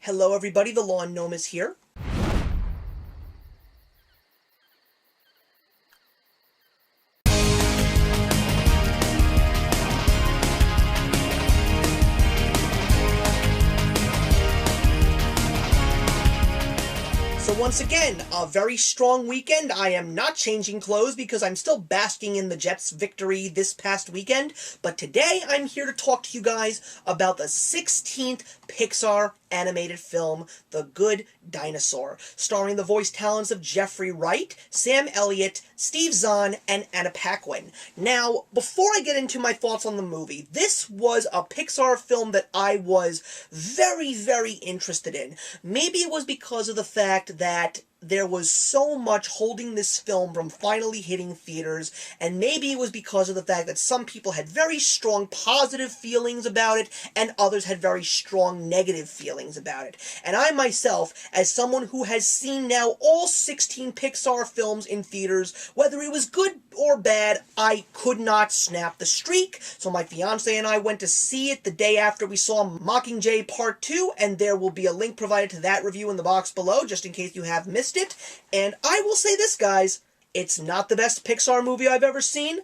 Hello everybody, the Lawn Gnome is here. So once again, a very strong weekend. I am not changing clothes because I'm still basking in the Jets' victory this past weekend, but today I'm here to talk to you guys about the 16th Pixar animated film, The Good Dinosaur, starring the voice talents of Jeffrey Wright, Sam Elliott, Steve Zahn, and Anna Paquin. Now, before I get into my thoughts on the movie, this was a Pixar film that I was very, very interested in. Maybe it was because of the fact that there was so much holding this film from finally hitting theaters, and maybe it was because of the fact that some people had very strong positive feelings about it, and others had very strong negative feelings about it. And I myself, as someone who has seen now all 16 Pixar films in theaters, whether it was good or bad, I could not snap the streak, so my fiance and I went to see it the day after we saw Mockingjay Part 2, and there will be a link provided to that review in the box below, just in case you have missed it. And I will say this, guys, it's not the best Pixar movie I've ever seen,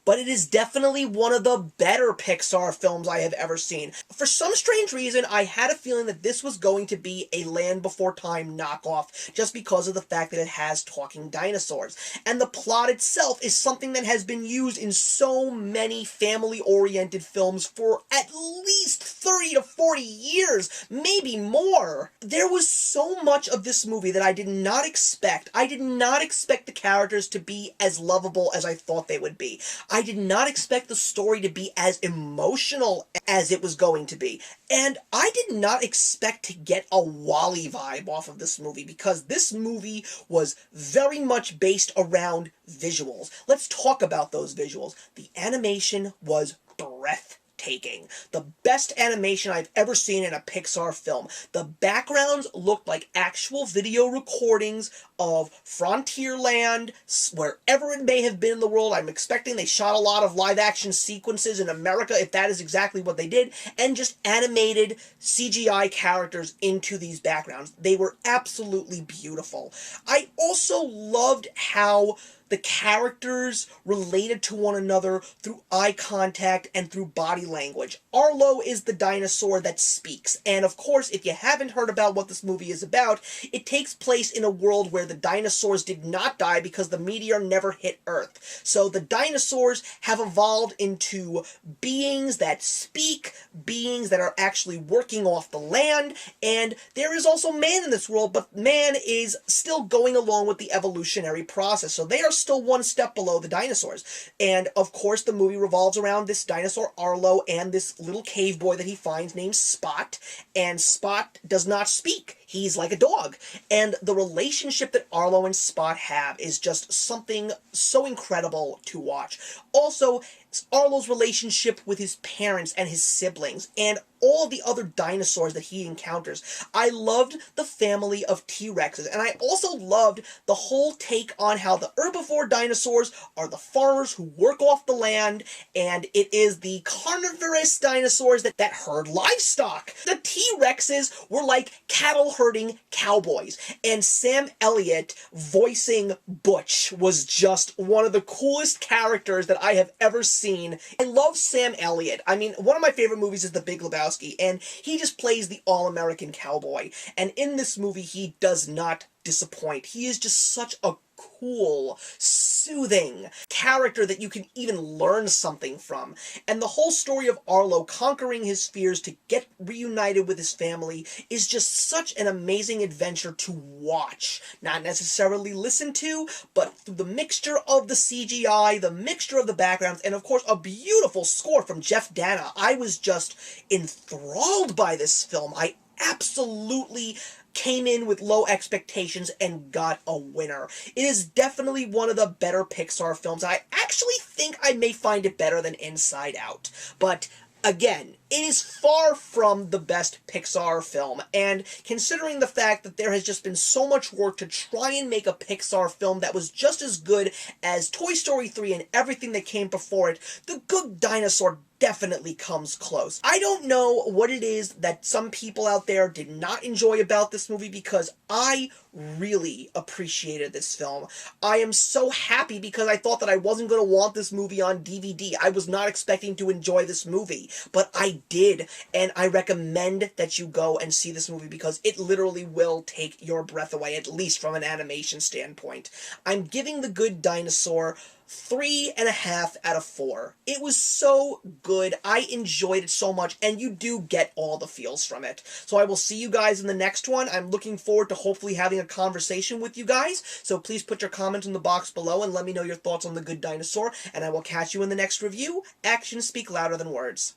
but it is definitely one of the better Pixar films I have ever seen. For some strange reason, I had a feeling that this was going to be a Land Before Time knockoff, just because of the fact that it has talking dinosaurs. And the plot itself is something that has been used in so many family-oriented films for at least 30 to 40 years, maybe more. There was so much of this movie that I did not expect. I did not expect the characters to be as lovable as I thought they would be. I did not expect the story to be as emotional as it was going to be. And I did not expect to get a WALL-E vibe off of this movie, because this movie was very much based around visuals. Let's talk about those visuals. The animation was breathtaking. The best animation I've ever seen in a Pixar film. The backgrounds looked like actual video recordings of Frontierland, wherever it may have been in the world. I'm expecting they shot a lot of live-action sequences in America, if that is exactly what they did, and just animated CGI characters into these backgrounds. They were absolutely beautiful. I also loved how the characters related to one another through eye contact and through body language. Arlo is the dinosaur that speaks, and of course, if you haven't heard about what this movie is about, it takes place in a world where the dinosaurs did not die because the meteor never hit Earth. So the dinosaurs have evolved into beings that speak, beings that are actually working off the land, and there is also man in this world, but man is still going along with the evolutionary process, so they are still one step below the dinosaurs. And of course the movie revolves around this dinosaur Arlo and this little cave boy that he finds named Spot, and Spot does not speak. He's like a dog. And the relationship that Arlo and Spot have is just something so incredible to watch. Also, Arlo's relationship with his parents and his siblings, and all the other dinosaurs that he encounters. I loved the family of T-Rexes, and I also loved the whole take on how the herbivore dinosaurs are the farmers who work off the land, and it is the carnivorous dinosaurs that herd livestock. The T-Rexes were like cattle-herding cowboys, and Sam Elliott voicing Butch was just one of the coolest characters that I have ever seen. I love Sam Elliott. I mean, one of my favorite movies is The Big Lebowski, and he just plays the all-American cowboy. And in this movie, he does not disappoint. He is just such a cool, soothing character that you can even learn something from. And the whole story of Arlo conquering his fears to get reunited with his family is just such an amazing adventure to watch. Not necessarily listen to, but through the mixture of the CGI, the mixture of the backgrounds, and of course a beautiful score from Jeff Dana. I was just enthralled by this film. I absolutely came in with low expectations and got a winner. It is definitely one of the better Pixar films. I actually think I may find it better than Inside Out. But again, it is far from the best Pixar film, and considering the fact that there has just been so much work to try and make a Pixar film that was just as good as Toy Story 3 and everything that came before it, The Good Dinosaur definitely comes close. I don't know what it is that some people out there did not enjoy about this movie, because I really appreciated this film. I am so happy because I thought that I wasn't going to want this movie on DVD. I was not expecting to enjoy this movie, but I did, and I recommend that you go and see this movie because it literally will take your breath away, at least from an animation standpoint. I'm giving The Good Dinosaur 3.5 out of 4. It was so good. I enjoyed it so much, and you do get all the feels from it. So I will see you guys in the next one. I'm looking forward to hopefully having a conversation with you guys. So please put your comments in the box below and let me know your thoughts on The Good Dinosaur, and I will catch you in the next review. Actions speak louder than words.